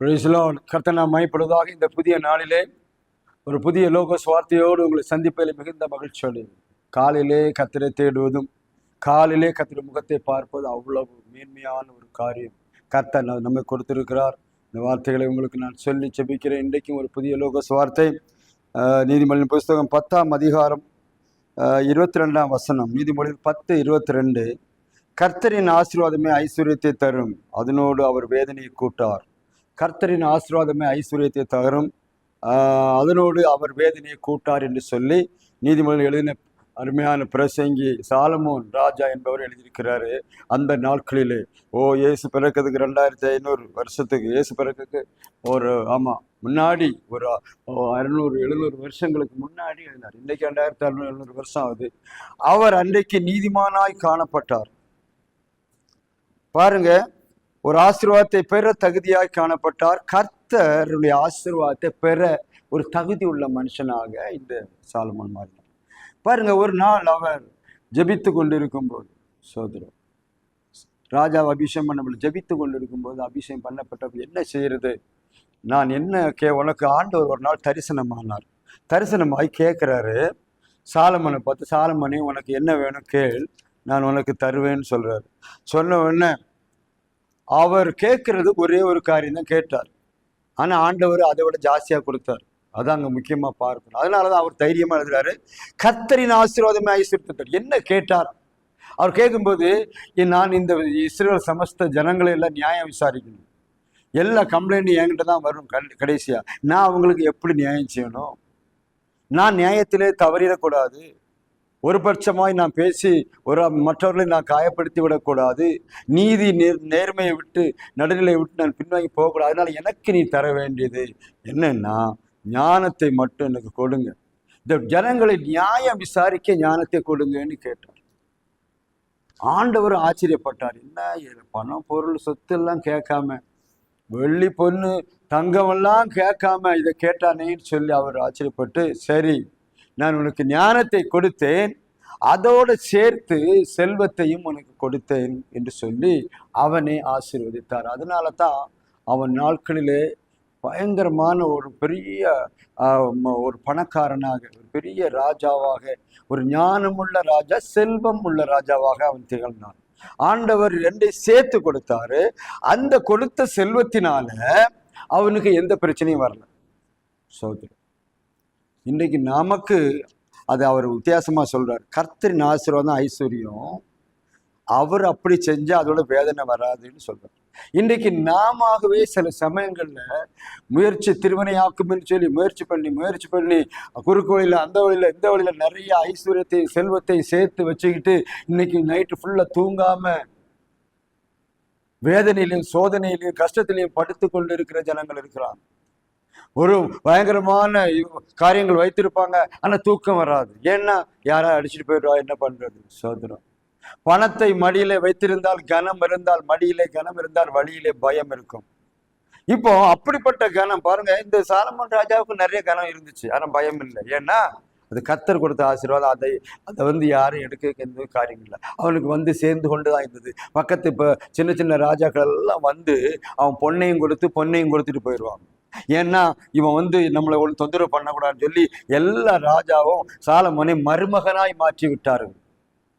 Praise the Lord. கர்த்தர் நாம் மைப்படுவதாக. இந்த புதிய நாளிலே ஒரு புதிய லோகோஸ் வார்த்தையோடு உங்களை சந்திப்பதில் மிகுந்த மகிழ்ச்சியோடு, காலையிலே கர்த்தரை தேடுவதும் காலையிலே கர்த்தர் முகத்தை பார்ப்பது அவ்வளவு மேன்மையான ஒரு காரியம் கர்த்தர் நம்மை கொடுத்திருக்கிறார். இந்த வார்த்தைகளை உங்களுக்கு நான் சொல்லி ஜெபிக்கிறேன். இன்றைக்கும் ஒரு புதிய லோகோஸ் வார்த்தை, நீதிமொழியின் புஸ்தகம் 10ஆம் அதிகாரம் 22ஆம் வசனம். நீதிமொழியில் 10:22. கர்த்தரின் ஆசீர்வாதமே ஐஸ்வர்யத்தை தரும், அதனோடு அவர் வேதனையை கூட்டார். கர்த்தரின் ஆசீர்வாதமே ஐஸ்வர்யத்தை தரும், அதனோடு அவர் வேதனையை கூட்டார் என்று சொல்லி நீதிமொழியில் எழுதின அருமையான பிரசங்கி சாலமோன் ராஜா என்பவர் எழுதியிருக்கிறாரு. அந்த நாட்களிலே இயேசு பிறக்கிறதுக்கு 2500 வருஷத்துக்கு, இயேசு பிறக்கிறதுக்கு முன்னாடி ஒரு 600-700 வருஷங்களுக்கு முன்னாடி எழுதினார். இன்றைக்கு 2600-700 வருஷம் ஆகுது. அவர் அன்றைக்கு நீதிமானாய் காணப்பட்டார். பாருங்க, ஒரு ஆசீர்வாதத்தை பெற தகுதியாய் காணப்பட்டார். கர்த்தருடைய ஆசீர்வாதத்தை பெற ஒரு தகுதி உள்ள மனுஷனாக இந்த சாலமோன் மாறினார். பாருங்க, ஒரு நாள் அவர் ஜெபித்து கொண்டிருக்கும் போது, சோதரர் ராஜாவை அபிஷேகம் பண்ண ஜெபித்து கொண்டிருக்கும் போது, அபிஷேகம் பண்ணப்பட்ட என்ன செய்யறது, நான் என்ன உனக்கு ஆண்டவர் ஒரு நாள் தரிசனமானார். தரிசனமாய் கேட்குறாரு சாலமோனை பார்த்து, சாலமோனே உனக்கு என்ன வேணும் கேள், நான் உனக்கு தருவேன்னு சொல்றாரு. சொன்ன உடனே அவர் கேட்கறது ஒரே ஒரு காரியம் தான் கேட்டார். ஆனால் ஆண்டவர் அதை விட ஜாஸ்தியாக கொடுத்தார். அதான் அங்கே முக்கியமாக பார்க்கணும். அதனாலதான் அவர் தைரியமா எழுதுறாரு, கர்த்தரின் ஆசீர்வாதமே ஐஸ்வர்யத்தை. என்ன கேட்டார்? அவர் கேட்கும்போது, நான் இந்த இஸ்ரவேல் சமஸ்த ஜனங்களை எல்லாம் நியாயம் விசாரிக்கணும், எல்லா கம்ப்ளைண்ட்டும் என்கிட்ட தான் வரும். கடைசியா நான் அவங்களுக்கு எப்படி நியாயம் செய்யணும்? நான் நியாயத்திலே தவறிடக்கூடாது. ஒரு பட்சமாய் நான் பேசி மற்றவர்களை நான் காயப்படுத்தி விடக்கூடாது. நீதி நேர்மையை விட்டு நடுநிலை விட்டு நான் பின்வாங்கி போகக்கூடாது. அதனால எனக்கு நீ தர வேண்டியது என்னன்னா, ஞானத்தை மட்டும் எனக்கு கொடுங்க. இந்த ஜனங்களை நியாயம் விசாரிக்க ஞானத்தை கொடுங்கன்னு கேட்டார். ஆண்டவர் ஆச்சரியப்பட்டார். என்ன பணம் பொருள் சொத்து எல்லாம் கேட்காம, வெள்ளி பொண்ணு தங்கமெல்லாம் கேட்காம இதை கேட்டானேன்னு சொல்லி அவர் ஆச்சரியப்பட்டு, சரி நான் உனக்கு ஞானத்தை கொடுத்தேன், அதோடு சேர்த்து செல்வத்தையும் உனக்கு கொடுத்தேன் என்று சொல்லி அவனை ஆசீர்வதித்தார். அதனால தான் அவன் நாட்களிலே பயங்கரமான ஒரு பெரிய ஒரு பணக்காரனாக, ஒரு பெரிய ராஜாவாக, ஒரு ஞானமுள்ள ராஜா, செல்வம் உள்ள ராஜாவாக அவன் திகழ்ந்தான். ஆண்டவர் 2 சேர்த்து கொடுத்தாரு. அந்த கொடுத்த செல்வத்தினால அவனுக்கு எந்த பிரச்சனையும் வரல. சோதரி, இன்றைக்கு நமக்கு அது அவர் வித்தியாசமா சொல்றார். கர்த்தரின் ஆசீர்வாதம் ஐஸ்வர்யம், அவர் அப்படி செஞ்சா அதோட வேதனை வராதுன்னு சொல்றார். இன்றைக்கு நாமவே சில சமயங்கள்ல திருவினையாக்கும்னு சொல்லி முயற்சி பண்ணி குறுக்கு வழியில, அந்த வழியில, இந்த வழியில நிறைய ஐஸ்வர்யத்தை செல்வத்தை சேர்த்து வச்சுக்கிட்டு இன்னைக்கு நைட்டு ஃபுல்லா தூங்காம வேதனையிலையும் சோதனையிலையும் கஷ்டத்திலையும் படுத்து கொண்டு இருக்கிற ஜனங்கள் இருக்கிறாங்க. ஒரு பயங்கரமான காரியங்கள் வைத்திருப்பாங்க, ஆனா தூக்கம் வராது. ஏன்னா யாரா அடிச்சுட்டு போயிடுவா, என்ன பண்றது? சோதனம். பணத்தை மடியிலே வைத்திருந்தால் கனம் இருந்தால், மடியிலே கனம் இருந்தால் வழியிலே பயம் இருக்கும். இப்போ அப்படிப்பட்ட கனம் பாருங்க, இந்த சாலமோன் ராஜாவுக்கு நிறைய கனம் இருந்துச்சு, ஆனா பயம் இல்லை. ஏன்னா அது கர்த்தர் கொடுத்த ஆசீர்வாதம். அதை யாரும் எடுக்க எந்த காரியம் இல்லை. அவனுக்கு சேர்ந்து கொண்டுதான் இருந்தது. பக்கத்து இப்போ சின்ன சின்ன ராஜாக்கள் எல்லாம் அவன் பொன்னையும் கொடுத்துட்டு போயிடுவாங்க. ஏன்னா இவன் நம்மளை ஒன்று தொந்தரவு பண்ணக்கூடாதுன்னு சொல்லி எல்லா ராஜாவும் சாலமோனை மருமகனாய் மாற்றி விட்டார்கள்.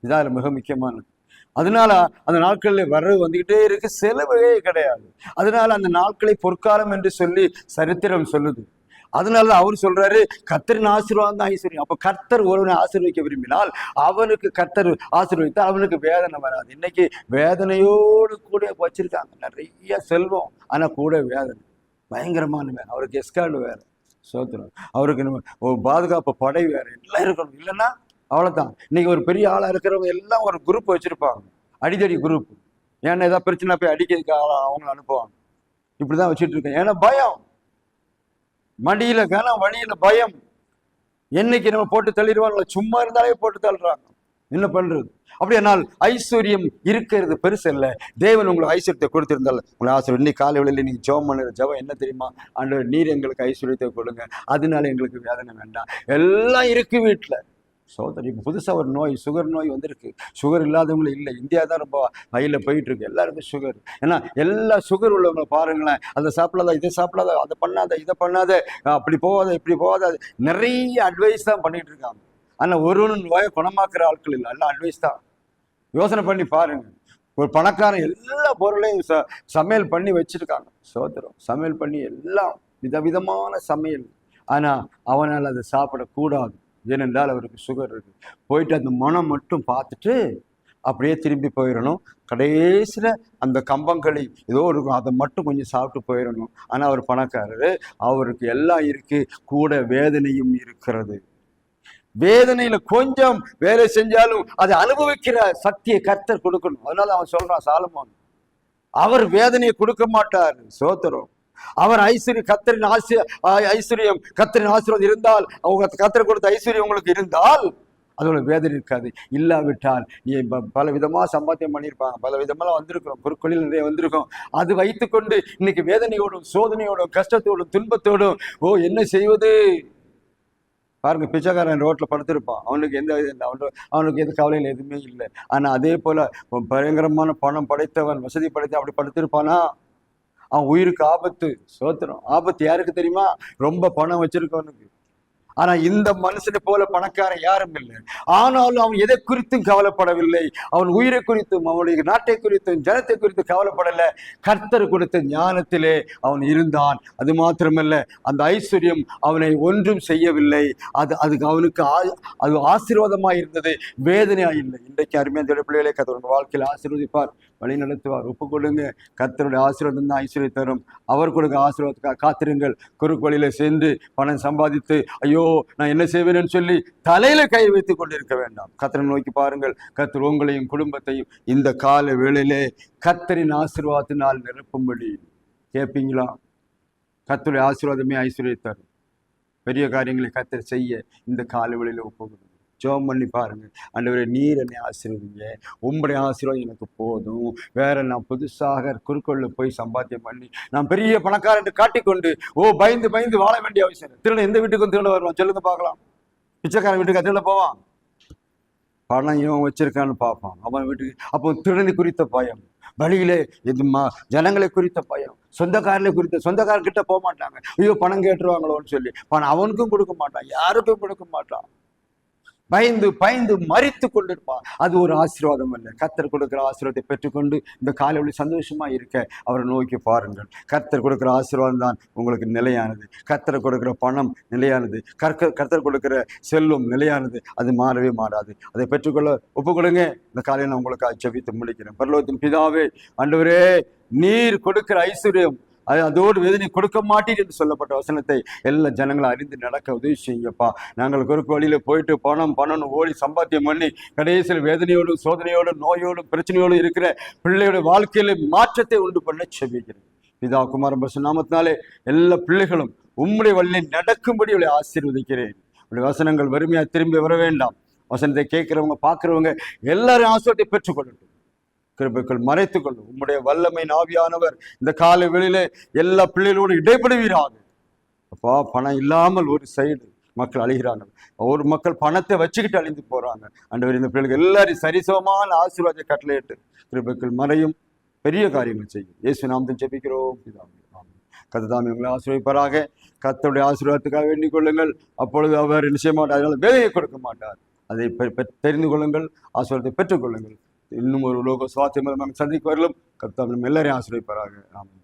இதான் அதுல மிக முக்கியமானது. அதனால அந்த நாட்களில் வரவு வந்துகிட்டே இருக்கு, செலவே கிடையாது. அதனால அந்த நாட்களை பொற்காலம் என்று சொல்லி சரித்திரம் சொல்லுது. அதனால அவர் சொல்றாரு, கர்த்தரின் ஆசீர்வாதம் தான் ஐஸ்வர்யம். அப்ப கர்த்தர் ஒருவனை ஆசீர்வதிக்க விரும்பினால் அவனுக்கு கர்த்தர் ஆசீர்வதித்தால் அவனுக்கு வேதனை வராது. இன்னைக்கு வேதனையோடு கூட வச்சிருக்காங்க, நிறைய செல்வம், ஆனா கூட வேதனை, பயங்கரமான வேலை. அவருக்கு எஸ்கார்டு வேற, சோத்திரம், அவருக்கு ஒரு பாதுகாப்பு படை வேற, எல்லாம் இருக்கணும். இல்லைன்னா அவ்வளவுதான். இன்னைக்கு ஒரு பெரிய ஆளா இருக்கிறவங்க எல்லாம் ஒரு குரூப் வச்சிருப்பாங்க, அடிதடி குரூப். ஏன்னா ஏதாவது பிரச்சனை போய் அடிக்கிறதுக்கு அவங்களை அனுப்புவாங்க. இப்படிதான் வச்சுட்டு இருக்கேன். ஏன்னா பயம், மடியில கனம், வழியில பயம். என்னைக்கு நம்ம போட்டு தள்ளிடுவாங்களோ, சும்மா இருந்தாலே போட்டு தள்ளுறாங்க. என்ன பண்றது? அப்படியானால் ஐஸ்வர்யம் இருக்கிறது பெருசு இல்லை. தேவன் உங்களுக்கு ஐஸ்வர்யத்தை கொடுத்திருந்தால் உங்களை ஆசீர்வாதம். இன்னைக்கு காலை வேளையில நீங்க ஜெபம் பண்ணுற ஜெபம் என்ன தெரியுமா? ஆண்டவர், நீர் எங்களுக்கு ஐஸ்வர்யத்தை கொடுங்க, அதனால எங்களுக்கு வேதனை வேண்டாம். எல்லாம் இருக்கு வீட்டுல, சோதரி இப்போ புதுசாக ஒரு நோய், சுகர் நோய் வந்திருக்கு. சுகர் இல்லாதவங்களும் இல்லை. இந்தியா தான் ரொம்ப ஹையில் போயிட்டு இருக்கு. எல்லாருக்கும் சுகர். ஏன்னா எல்லா சுகர் உள்ளவங்க பாருங்களேன், அதை சாப்பிடாத, இதை சாப்பிடாத, அதை பண்ணாத, இதை பண்ணாத, அப்படி போகாத, இப்படி போகாத, நிறைய அட்வைஸ் தான் பண்ணிட்டு இருக்காங்க. ஆனால் ஒரு நோயை குணமாக்குற ஆட்கள் இல்லை, எல்லாம் அட்வைஸ் தான். யோசனை பண்ணி பாருங்க. ஒரு பணக்காரன் எல்லா பொருளையும் சமையல் பண்ணி வச்சிருக்காங்க. சோதரம் சமையல் பண்ணி எல்லாம் விதவிதமான சமையல். ஆனால் அவனால் அதை சாப்பிடக்கூடாது. ஏனென்றால் அவருக்கு சுகர் இருக்கு. போயிட்டு அந்த மனம் மட்டும் பார்த்துட்டு அப்படியே திரும்பி போயிடணும். கடைசியில் அந்த கம்பங்களி ஏதோ இருக்கும், அதை மட்டும் கொஞ்சம் சாப்பிட்டு போயிடணும். ஆனால் அவர் பணக்காரரு, அவருக்கு எல்லாம் இருக்கு, கூட வேதனையும் இருக்கிறது. வேதனையில கொஞ்சம் வேலை செஞ்சாலும் அதை அனுபவிக்கிற சக்தியை கர்த்தர் கொடுக்கணும். அதனால அவன் சொல்றான் சாலமோன், அவர் வேதனையை கொடுக்க மாட்டார். சோத்திரம். அவர் கர்த்தரின் ஐஸ்வர்யம், கர்த்தரின் ஆசீர்வாதம் இருந்தால், அவங்க கர்த்தர் கொடுத்த ஐஸ்வர்யம் உங்களுக்கு இருந்தால் அதோட வேதனை இருக்காது. இல்லாவிட்டால் நீ பல விதமா சம்பாத்தியம் பண்ணியிருப்பாங்க, பல விதமெல்லாம் வந்திருக்கிறோம், பொருட்களில் நிறைய வந்திருக்கோம். அது வைத்துக்கொண்டு இன்னைக்கு வேதனையோடும் சோதனையோடும் கஷ்டத்தோடும் துன்பத்தோடும் என்ன செய்வது? பாருங்க, பிச்சைக்காரன் ரோட்ல படுத்திருப்பான், அவனுக்கு அவனுக்கு எந்த கவலையில் எதுவுமே இல்லை. ஆனா அதே போல பயங்கரமான பணம் படைத்தவன், வசதி படைத்த அப்படி படுத்திருப்பானா? அவன் உயிருக்கு ஆபத்து. சோத்திரம். ஆபத்து யாருக்கு தெரியுமா? ரொம்ப பணம் வச்சிருக்கவனுக்கு. ஆனா இந்த மனுஷனை போல பணக்காரன் யாரும் இல்லை. ஆனாலும் அவன் எதை குறித்தும் கவலைப்படவில்லை. அவன் உயிரை குறித்தும் அவனுடைய நாட்டை குறித்தும் ஜனத்தை குறித்தும் கவலைப்படல. கர்த்தர் கொடுத்த ஞானத்திலே அவன் இருந்தான். அது மாத்திரமல்ல, அந்த ஐஸ்வர்யம் அவனை ஒன்றும் செய்யவில்லை. அதுக்கு அவனுக்கு அது ஆசீர்வாதமாய் இருந்தது, வேதனையா இல்லை. இன்றைக்கு அருமையான பிள்ளைகளை கர்த்தர் வாழ்க்கையில் ஆசீர்வதிப்பார், வழி நடத்துவார். ஒப்புக்கொள்ளுங்க. கர்த்தருடைய ஆசீர்வாதம் தான் ஐஸ்வர்யம் தரும். அவர் கொடுக்க ஆசீர்வாதத்துக்காக காத்திருங்கள். குறுக்கு வழியில சேர்ந்து பணம் சம்பாதித்து ஐயோ நான் என்ன செய்வேன்னு சொல்லி தலையில கை வைத்துக் கொண்டிருக்க வேண்டாம். கர்த்தரை நோக்கி பாருங்கள். கர்த்தர் உங்களையும் குடும்பத்தையும் இந்த கால வேளையிலே கர்த்தரின் ஆசீர்வாதத்தினால் நிரப்பும்படி கேட்பீங்களா? கர்த்தருடைய ஆசீர்வாதமே ஐஸ்வர்யம் தரும். பெரிய காரியங்களை கர்த்தர் செய்ய இந்த கால வேளையில ஒப்புக்கொள்ளுங்க. ஜெபம் பண்ணி பாருங்க. ஆண்டவரே, நீர் என்னை ஆசீர்வதிங்க, உங்களுடைய ஆசீர்வாதம் எனக்கு போதும். வேற நான் புதுசாக குறுக்கோள்ல போய் சம்பாத்தியம் பண்ணி நான் பெரிய பணக்காரன் என்று காட்டிக்கொண்டு பயந்து பயந்து வாழ வேண்டிய அவசியம். திருட எந்த வீட்டுக்கும் திருட வருவான் சொல்லுங்க பார்க்கலாம்? பிச்சைக்காரன் வீட்டுக்கு திருட போவான், பணம் இவன் வச்சிருக்கான்னு பார்ப்பான் அவன் வீட்டுக்கு. அப்போ திருடனை குறித்த பயம், வழியிலே ஜனங்களை குறித்த பயம், சொந்தக்காரர்கிட்ட போக மாட்டாங்க. ஐயோ பணம் கேட்டுருவாங்களோன்னு சொல்லி பணம் அவனுக்கும் கொடுக்க மாட்டான், யாருக்கும் கொடுக்க மாட்டான். பயந்து பயந்து மறித்து கொண்டிருப்பான். அது ஒரு ஆசீர்வாதம் அல்ல. கர்த்தர் கொடுக்கிற ஆசீர்வாதத்தை பெற்றுக்கொண்டு இந்த காலையில் சந்தோஷமா இருக்க அவரை நோக்கி பாருங்கள். கர்த்தர் கொடுக்கிற ஆசீர்வாதம் தான் உங்களுக்கு நிலையானது. கர்த்தர் கொடுக்கிற பணம் நிலையானது. கர்த்தர் கொடுக்கிற செல்வம் நிலையானது. அது மாறவே மாறாது. அதை பெற்றுக்கொள்ள ஒப்புக்கொள்ளுங்க. இந்த காலையில் நான் உங்களுக்கு ஜெபித்து முடிக்கிறேன். பரலோகத்தின் பிதாவே, ஆண்டவரே, நீர் கொடுக்கிற ஐஸ்வர்யம் அதோடு வேதனை கொடுக்க மாட்டீர் என்று சொல்லப்பட்ட வசனத்தை எல்லா ஜனங்களும் அறிந்து நடக்க உதவி செய்யுங்கப்பா. நாங்கள் குறுக்கு வழியில போயிட்டு பணம் ஓடி சம்பாத்தியம் பண்ணி கடைசியில் வேதனையோடும் சோதனையோடும் நோயோடும் பிரச்சனையோடும் இருக்கிற பிள்ளையோட வாழ்க்கையில மாற்றத்தை உண்டு பண்ண செபிக்கிறேன். பிதா குமாரன் பரிசுத்த நாமத்தினாலே எல்லா பிள்ளைகளும் உம்முடைய வழியை நடக்கும்படி அவளை ஆசீர்வதிக்கிறேன். உடைய வசனங்கள் வறுமையா திரும்பி வர வேண்டாம். வசனத்தை கேட்கிறவங்க பார்க்கிறவங்க எல்லாரும் ஆசீர்வாதத்தை பெற்றுக்கொள்ளட்டும். கிருபைக்குள் மறைத்துக் கொள்ளும். உம்முடைய வல்லமை ஆவியானவர் இந்த காலை வெளியில எல்லா பிள்ளைகளோடு இடைப்படுவீராக. அப்பா, பணம் இல்லாமல் ஒரு சைடு மக்கள் அழிகிறாங்க, ஒரு மக்கள் பணத்தை வச்சுக்கிட்டு அழிந்து போறாங்க. ஆண்டவர் இந்த பிள்ளைகளுக்கு எல்லாரும் சரிசமமான ஆசீர்வாதத்தை கட்டளையிட்டு கிருபைக்குள் மறையும், பெரிய காரியங்கள் செய்யும். இயேசு நாமத்தில் ஜெபிக்கிறோம். கர்த்தர் உங்களை ஆசீர்வதிப்பாராக. கர்த்தருடைய ஆசீர்வாதத்துக்காக வேண்டிக் கொள்ளுங்கள். அப்பொழுது அவர் நிச்சய மாட்டார், அதனால வேலையை கொடுக்க மாட்டார். அதை தெரிந்து கொள்ளுங்கள், ஆசீர்வாதத்தை பெற்றுக் கொள்ளுங்கள். இன்னும் ஒரு லோக சுவாத்தியம் சந்திக்கு வரலும். கர்த்தர் எல்லாரையும் ஆசீர்வதிப்பாராக. ஆமென்.